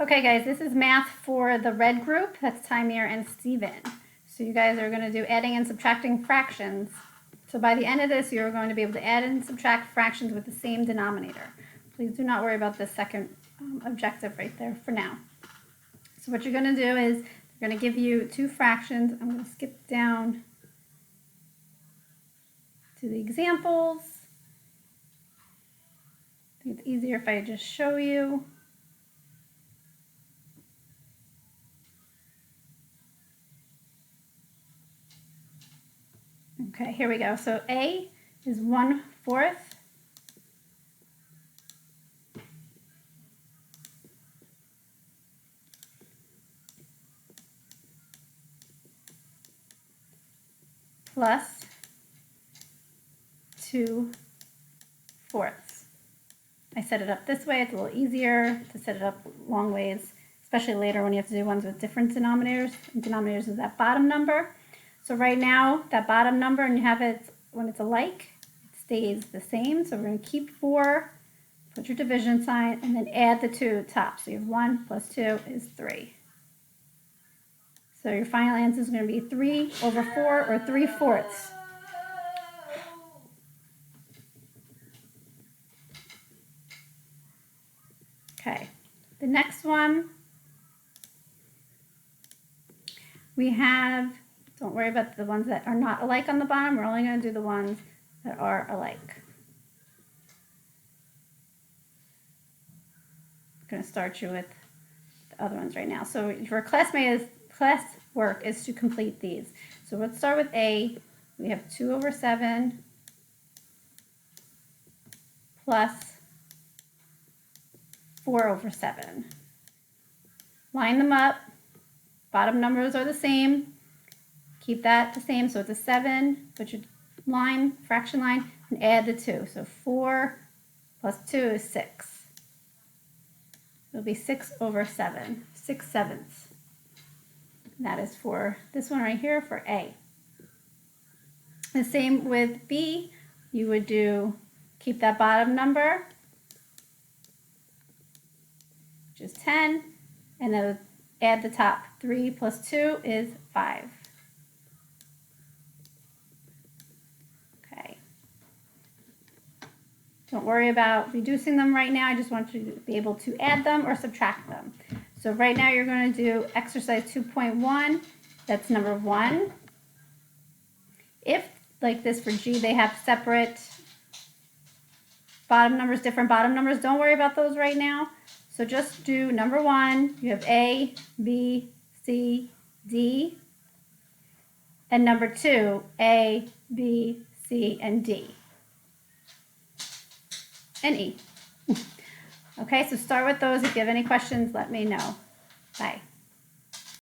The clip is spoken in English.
Okay guys, this is math for the red group. That's Tymir and Steven. So you guys are going to do adding and subtracting fractions. So by the end of this, you're going to be able to add and subtract fractions with the same denominator. Please do not worry about the second objective right there for now. So what you're going to do is, they're going to give you two fractions. I'm going to skip down to the examples. I think it's easier if I just show you. Okay, here we go. So A is 1/4. Plus 2/4. I set it up this way. It's a little easier to set it up long ways, especially later when you have to do ones with different denominators. And denominators is that bottom number. So right now, that bottom number, and you have it when it's alike, it stays the same. So we're going to keep 4, put your division sign, and then add the 2 top. So you have 1 plus 2 is 3. So your final answer is going to be 3/4 or 3/4. Okay, the next one we have, don't worry about the ones that are not alike on the bottom. We're only going to do the ones that are alike. I'm going to start you with the other ones right now. So your classwork is to complete these. So let's start with A. We have 2/7 plus 4/7. Line them up. Bottom numbers are the same. Keep that the same. So it's a 7. Put your line, fraction line, and add the 2. So 4 plus 2 is 6. It'll be 6/7. 6/7. That is for this one right here for A. The same with B. You would do, keep that bottom number, which is 10, and then add the top. 3 plus 2 is 5. Okay. Don't worry about reducing them right now. I just want you to be able to add them or subtract them. So right now you're going to do exercise 2.1. That's number 1. If, like this for G, they have separate bottom numbers, different bottom numbers, don't worry about those right now. So just do number 1. You have A, B, C, D. And number 2, A, B, C, and D. And E. Okay, so start with those. If you have any questions, let me know. Bye.